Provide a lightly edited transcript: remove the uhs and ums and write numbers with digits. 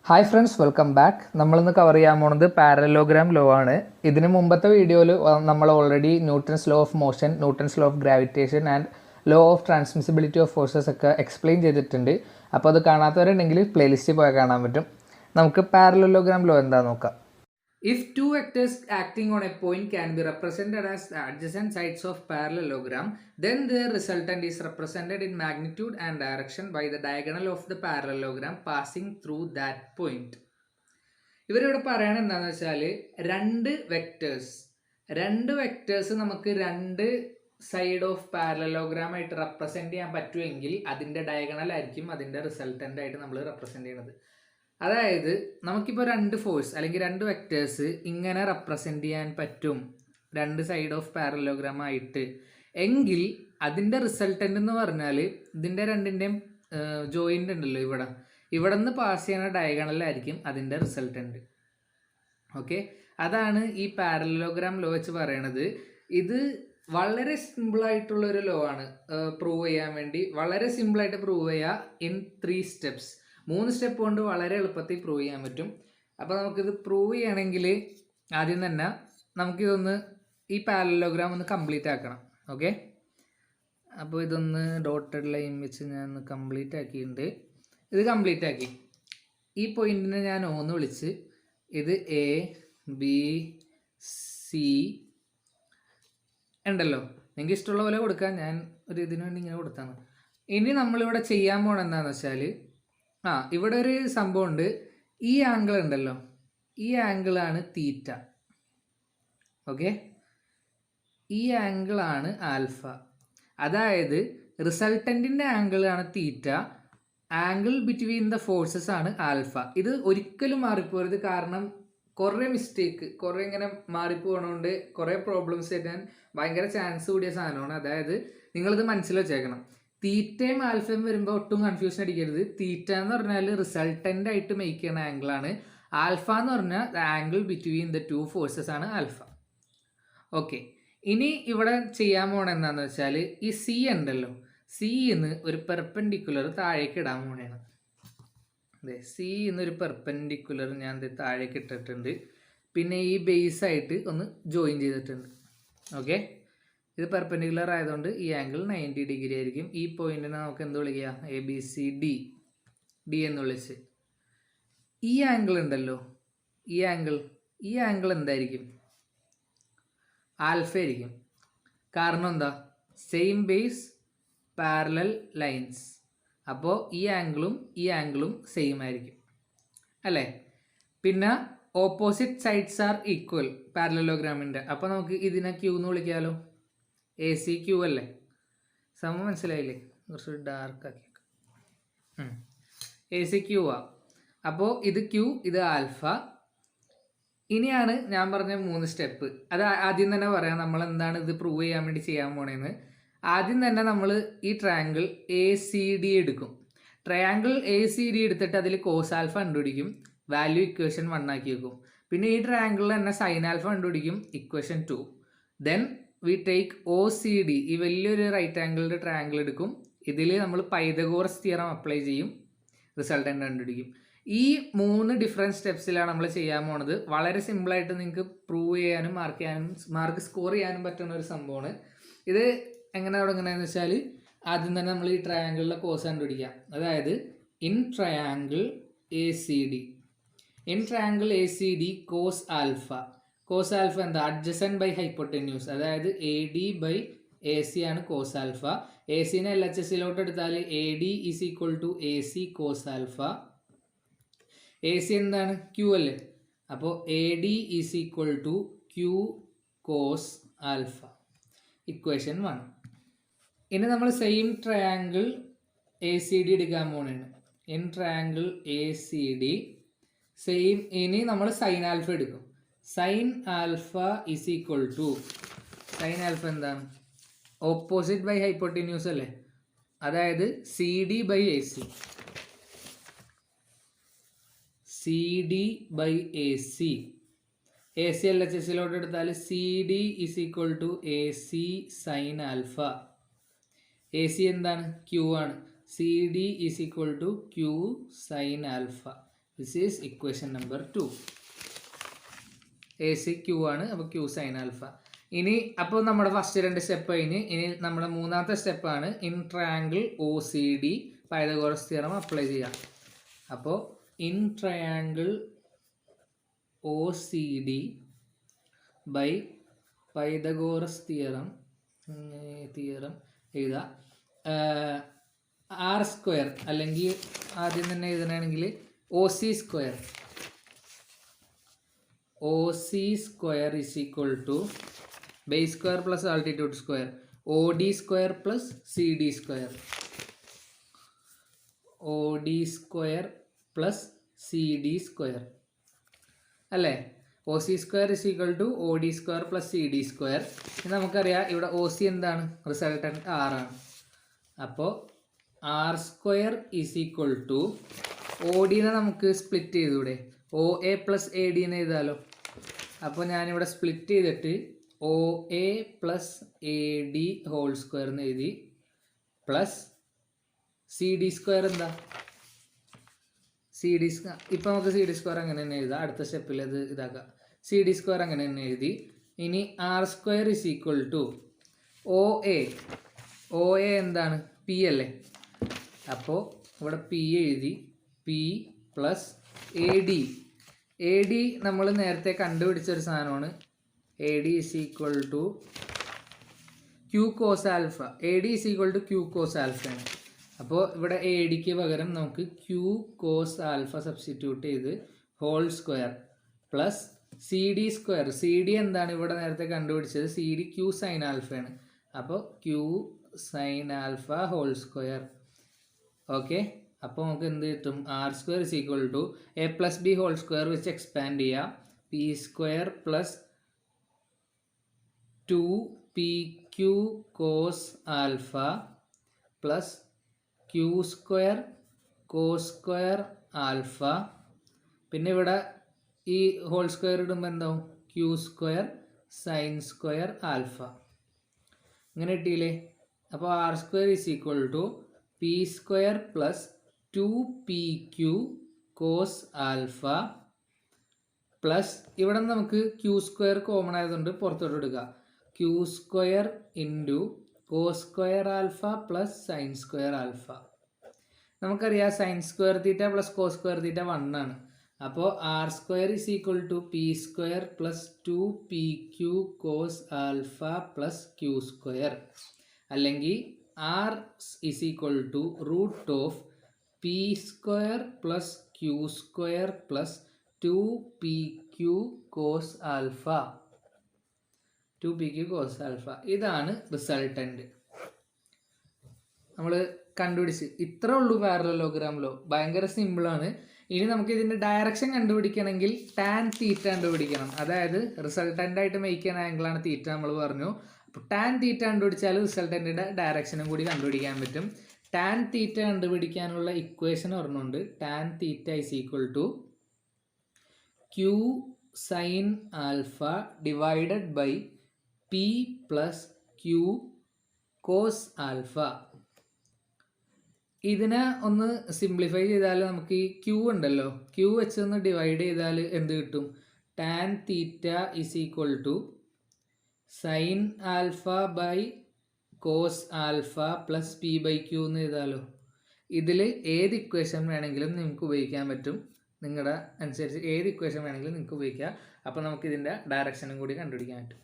Hi friends, welcome back. നമ്മളിന്ന് cover ചെയ്യാൻ പോകുന്നത് പാരലോഗ്രാം ലോ ആണ്. ഇതിന് മുമ്പത്തെ വീഡിയോയിൽ നമ്മൾ already Newton's law of motion, Newton's law of gravitation and law of transmissibility of forces ഒക്കെ എക്സ്പ്ലെയിൻ ചെയ്തിട്ടുണ്ട്. അപ്പോൾ അത് കാണാത്തവരുണ്ടെങ്കിൽ പ്ലേലിസ്റ്റിൽ പോയാൽ കാണാൻ പറ്റും. നമുക്ക് പാരലോഗ്രാം ലോ എന്താണെന്ന് നോക്കാം. If two vectors acting on a point can be represented as the adjacent sides of parallelogram, then their resultant is represented in magnitude and direction by the diagonal of the parallelogram passing through that point. ഇവരിവിടെ പറയണത് എന്താണെന്ന് വെച്ചാൽ രണ്ട് vectors നമുക്ക് രണ്ട് side of parallelogram ആയിട്ട് represent ചെയ്യാൻ പറ്റുമെങ്കിൽ അതിൻ്റെ ഡയഗണൽ ആയിരിക്കും അതിൻ്റെ റിസൾട്ടൻ്റ് ആയിട്ട് നമ്മൾ റെപ്രസെൻറ്റ് ചെയ്യുന്നത്. അതായത് നമുക്കിപ്പോൾ രണ്ട് ഫോഴ്സ് അല്ലെങ്കിൽ രണ്ട് വെക്ടേഴ്സ് ഇങ്ങനെ റെപ്രസെൻറ്റ് ചെയ്യാൻ പറ്റും രണ്ട് സൈഡ് ഓഫ് പാരലോഗ്രാം ആയിട്ട് എങ്കിൽ അതിൻ്റെ റിസൾട്ടൻ്റ് എന്ന് പറഞ്ഞാൽ ഇതിൻ്റെ രണ്ടിൻ്റെയും ജോയിൻ്റ് ഉണ്ടല്ലോ ഇവിടെ നിന്ന് പാസ് ചെയ്യുന്ന ഡയഗണലായിരിക്കും അതിൻ്റെ റിസൾട്ടൻ്റ്. ഓക്കെ, അതാണ് ഈ പാരലോഗ്രാം ലോ വെച്ച് പറയണത്. ഇത് വളരെ സിമ്പിളായിട്ടുള്ളൊരു ലോ ആണ് പ്രൂവ് ചെയ്യാൻ വേണ്ടി. വളരെ സിമ്പിളായിട്ട് പ്രൂവ് ചെയ്യുക ഇൻ 3 സ്റ്റെപ്സ്. 3 സ്റ്റെപ്പ് കൊണ്ട് വളരെ എളുപ്പത്തിൽ പ്രൂവ് ചെയ്യാൻ പറ്റും. അപ്പോൾ നമുക്കിത് പ്രൂവ് ചെയ്യണമെങ്കിൽ ആദ്യം തന്നെ നമുക്കിതൊന്ന് ഈ പാരലോഗ്രാം ഒന്ന് കംപ്ലീറ്റ് ആക്കണം. ഓക്കെ, അപ്പോൾ ഇതൊന്ന് ഡോട്ടഡ് ലൈൻ വെച്ച് ഞാൻ ഒന്ന് കംപ്ലീറ്റ് ആക്കിയിട്ടുണ്ട്. ഇത് കംപ്ലീറ്റ് ആക്കി ഈ പോയിന്റിനെ ഞാൻ ഒന്ന് വിളിച്ച് ഇത് എ ബി സി ഉണ്ടല്ലോ. നിങ്ങൾക്ക് ഇഷ്ടമുള്ള പോലെ കൊടുക്കാം. ഞാൻ ഒരു ഇതിനു വേണ്ടി ഇങ്ങനെ കൊടുത്താണ്. ഇനി നമ്മളിവിടെ ചെയ്യാൻ പോകണം എന്താണെന്ന് വെച്ചാൽ ഇവിടെ ഒരു സംഭവം ഉണ്ട്. ഈ ആംഗിൾ ഉണ്ടല്ലോ, ഈ ആംഗിളാണ് തീറ്റ. ഓക്കെ, ഈ ആംഗിളാണ് ആൽഫ. അതായത് റിസൾട്ടൻറ്റിൻ്റെ ആംഗിളാണ് തീറ്റ, ആംഗിൾ ബിറ്റ്വീൻ ദ ഫോഴ്സസ് ആണ് ആൽഫ. ഇത് ഒരിക്കലും മാറിപ്പോരുത്. കാരണം കുറേ മിസ്റ്റേക്ക്, കുറേ ഇങ്ങനെ മാറിപ്പോകണോണ്ട് കുറേ പ്രോബ്ലംസ് വരാൻ ഭയങ്കര ചാൻസ് കൂടിയ സാധനമാണ്. അതായത് നിങ്ങളിത് മനസ്സിൽ വെച്ചേക്കണം. തീറ്റയും ആൽഫയും വരുമ്പോൾ ഒട്ടും കൺഫ്യൂഷൻ അടിക്കരുത്. തീറ്റ എന്ന് പറഞ്ഞാൽ റിസൾട്ടൻ്റ് ആയിട്ട് മേക്ക് ചെയ്യുന്ന ആംഗിളാണ്. ആൽഫ എന്ന് പറഞ്ഞാൽ the angle between the 2 forces ആണ് ആൽഫ. ഓക്കെ, ഇനി ഇവിടെ ചെയ്യാൻ പോകണം എന്താണെന്ന് വെച്ചാൽ ഈ സി ഉണ്ടല്ലോ, സിന്ന് ഒരു പെർപെൻഡിക്കുലർ താഴേക്ക് ഇടാൻ പോകണേണ്. അതെ, സിന്ന് ഒരു പെർപെൻഡിക്കുലർ ഞാൻ താഴേക്ക് ഇട്ടിട്ടുണ്ട്. പിന്നെ ഈ ബേസ് ആയിട്ട് ഒന്ന് ജോയിൻ ചെയ്തിട്ടുണ്ട്. ഓക്കെ, ഇത് പെർപെൻഡിക്കുലർ ആയതുകൊണ്ട് ഈ ആംഗിൾ 90 ഡിഗ്രി ആയിരിക്കും. ഈ പോയിന്റിനെ നമുക്ക് എന്ത് വിളിക്കുക? എ ബി സി ഡി എന്ന് വിളിച്ച്. ഈ ആംഗിൾ ഉണ്ടല്ലോ, ഈ ആംഗിൾ എന്തായിരിക്കും? ആൽഫ ആയിരിക്കും. കാരണം എന്താ? Same base parallel lines. അപ്പോൾ ഈ ആംഗിളും സെയിം ആയിരിക്കും അല്ലേ? പിന്നെ ഓപ്പോസിറ്റ് സൈഡ്സ് ആർ ഈക്വൽ പാരലലോഗ്രാമിൻ്റെ. അപ്പോൾ നമുക്ക് ഇതിനെ ക്യൂ എന്ന് വിളിക്കാമല്ലോ. എ സി ക്യൂ അല്ലേ? സമയം മനസ്സിലായില്ലേ? കുറച്ച് ഡാർക്ക് ആക്കി. എ സി ക്യൂ ആ. അപ്പോൾ ഇത് ക്യൂ, ഇത് ആൽഫ. ഇനിയാണ് ഞാൻ പറഞ്ഞ 3 സ്റ്റെപ്പ്. അത് ആദ്യം തന്നെ പറയാം നമ്മൾ എന്താണ് ഇത് പ്രൂവ് ചെയ്യാൻ വേണ്ടി ചെയ്യാൻ പോണേന്ന്. ആദ്യം തന്നെ നമ്മൾ ഈ ട്രയാങ്കിൾ എ സി ഡി എടുക്കും. ട്രയാങ്കിൾ എ സി ഡി എടുത്തിട്ട് അതിൽ കോസ് ആൽഫ കണ്ടുപിടിക്കും, വാല്യൂ ഇക്വേഷൻ 1 ആക്കി വെക്കും. പിന്നെ ഈ ട്രയാങ്കിളിൽ തന്നെ സൈൻ ആൽഫ കണ്ടുപിടിക്കും, equation 2. Then we take O C D, ഈ വലിയൊരു റൈറ്റ് ആംഗിളിൻ്റെ ട്രയാങ്കിൾ എടുക്കും. ഇതിൽ നമ്മൾ പൈതഗോറസ് തിയറം അപ്ലൈ ചെയ്യും, റിസൾട്ടൻ്റ് കണ്ടുപിടിക്കും. ഈ 3 ഡിഫറെൻറ്റ് സ്റ്റെപ്സിലാണ് നമ്മൾ ചെയ്യാൻ പോണത്. വളരെ സിമ്പിളായിട്ട് നിങ്ങൾക്ക് പ്രൂവ് ചെയ്യാനും മാർക്ക് സ്കോർ ചെയ്യാനും പറ്റുന്ന ഒരു സംഭവമാണ് ഇത്. എങ്ങനെ തുടങ്ങുന്നതെന്ന് വെച്ചാൽ ആദ്യം തന്നെ നമ്മൾ ഈ ട്രയാങ്കിളിലെ കോസ് കണ്ടുപിടിക്കാം. അതായത് in triangle A C D cos alpha. Cos alpha എന്താ? Adjacent by hypotenuse. അതായത് A D by A C ആണ് കോസ് ആൽഫ. എ സിനെ എൽ എച്ച് എസിലോട്ട് എടുത്താൽ A D is equal to A C cos alpha. A C എന്താണ്? Q അല്ലേ? അപ്പോൾ A D is equal to Q cos alpha, equation 1. ഇനി നമ്മൾ same triangle A C D എടുക്കാൻ പോകണേണ്. In triangle A C D same. ഇനി നമ്മൾ sine alpha എടുക്കും. Sine alpha is equal to, sine alpha എന്താണ്? ഓപ്പോസിറ്റ് ബൈ ഹൈപ്പോട്ടിന്യൂസ് അല്ലേ? അതായത് C D by A C. C D by A C. A C L H എസിലോട്ട് എടുത്താൽ C D is equal to A C sine alpha. A C എന്താണ്? Q ആണ്. C D is equal to Q sine alpha. This is equation number 2. A C Q ആണ്, അപ്പോൾ Q sine alpha. ഇനി അപ്പോൾ നമ്മുടെ first 2 step കഴിഞ്ഞ് ഇനി നമ്മുടെ മൂന്നാമത്തെ സ്റ്റെപ്പാണ് in triangle O C D Pythagoras theorem apply ചെയ്യാം. അപ്പോൾ in triangle O C D by Pythagoras theorem എഴുതുക. ആർ സ്ക്വയർ അല്ലെങ്കിൽ ആദ്യം തന്നെ എഴുതണമെങ്കിൽ O C square. O C square is equal to base square plus altitude square O D square plus C D square. O D square plus C D square അല്ലേ. O C square is equal to O D square plus C D square. നമുക്കറിയാം ഇവിടെ O C എന്താണ്, resultant ആറാണ്. അപ്പോൾ R square is equal to O ഡിനെ നമുക്ക് split ചെയ്തൂടെ, O A plus A D എന്ന് എഴുതാലോ. അപ്പോൾ ഞാനിവിടെ സ്പ്ലിറ്റ് ചെയ്തിട്ട് O A plus A D whole square എന്ന് എഴുതി പ്ലസ് സി ഡി സ്ക്വയർ എന്താ സി ഡി സ്ക്വയർ. ഇപ്പം നമുക്ക് സി ഡി സ്ക്വയർ അങ്ങനെ തന്നെ എഴുതാം, അടുത്ത സ്റ്റെപ്പിൽ അത് ഇതാക്കാം. സി ഡി സ്ക്വയർ അങ്ങനെ തന്നെ എഴുതി. ഇനി R square is equal to O A എന്താണ്, പി അല്ലേ. അപ്പോൾ ഇവിടെ പി എഴുതി, പി പ്ലസ് എ ഡി നമ്മൾ നേരത്തെ കണ്ടുപിടിച്ചൊരു സാധനമാണ്. A D is equal to Q cos alpha. A D is equal to Q cos ആൽഫയാണ്. അപ്പോൾ ഇവിടെ എ ഡിക്ക് പകരം നമുക്ക് ക്യൂ കോസ് ആൽഫ സബ്സ്റ്റിറ്റ്യൂട്ട് ചെയ്ത് whole square plus C D square. C D എന്താണ് ഇവിടെ നേരത്തെ കണ്ടുപിടിച്ചത്, സി ഡി ക്യൂ സൈൻ ആൽഫയാണ്. അപ്പോൾ Q sine alpha whole square. Okay, അപ്പോൾ നമുക്ക് എന്ത് കിട്ടും, R square is equal to A plus B whole square വെച്ച് എക്സ്പാൻഡ് ചെയ്യുക, P square plus 2pq cos alpha plus Q square cos square alpha. പിന്നെ ഇവിടെ ഈ ഹോൾ സ്ക്വയർ ഇടുമ്പോൾ എന്താവും, Q square sine square alpha. ഇങ്ങനെ കിട്ടിയില്ലേ. അപ്പോൾ R square is equal to P square plus 2pq cos alpha plus ഇവിടെ നമുക്ക് ക്യൂ സ്ക്വയർ കോമൺ ആയതുകൊണ്ട് പുറത്തോട്ട് എടുക്കുക, Q square into cos square alpha plus sine square alpha. നമുക്കറിയാം sine square theta plus cos square theta 1 ആണ്. അപ്പോൾ R square is equal to P square plus 2pq cos alpha plus Q square, അല്ലെങ്കിൽ R is equal to root of P square plus Q square plus 2pq cos alpha. 2pq cos alpha ഇതാണ് resultant. നമ്മൾ കണ്ടുപിടിച്ച് ഇത്രേ ഉള്ളൂ parallelogram law. ഭയങ്കര സിമ്പിളാണ്. ഇനി നമുക്ക് ഇതിൻ്റെ ഡയറക്ഷൻ കണ്ടുപിടിക്കണമെങ്കിൽ ടാൻ തീറ്റ കണ്ടുപിടിക്കണം. അതായത് റിസൾട്ടൻ്റായിട്ട് മേക്ക് ചെയ്യുന്ന ആംഗിളാണ് തീറ്റ നമ്മൾ പറഞ്ഞു. അപ്പോൾ ടാൻ തീറ്റ കണ്ടുപിടിച്ചാൽ റിസൾട്ടൻറ്റിൻ്റെ ഡയറക്ഷനും കൂടി കണ്ടുപിടിക്കാൻ പറ്റും. ടാൻ തീറ്റ കണ്ടുപിടിക്കാനുള്ള ഇക്വേഷൻ പറഞ്ഞുകൊണ്ട് tan theta is equal to Q sine alpha divided by P plus Q cos alpha. ഇതിനെ ഒന്ന് സിംപ്ലിഫൈ ചെയ്താൽ നമുക്ക് ഈ ക്യൂ ഉണ്ടല്ലോ, ക്യൂ വെച്ച് ഒന്ന് ഡിവൈഡ് ചെയ്താൽ എന്ത് കിട്ടും, tan theta is equal to sine alpha by cos alpha plus P by Q എന്ന് എഴുതാലോ. ഇതിൽ ഏത് ഇക്വേഷൻ വേണമെങ്കിലും നിങ്ങൾക്ക് ഉപയോഗിക്കാൻ പറ്റും. നിങ്ങളുടെ അനുസരിച്ച് ഏത് ഇക്വേഷൻ വേണമെങ്കിലും നിങ്ങൾക്ക് ഉപയോഗിക്കാം. അപ്പോൾ നമുക്കിതിൻ്റെ ഡയറക്ഷനും കൂടി കണ്ടുപിടിക്കാൻ പറ്റും.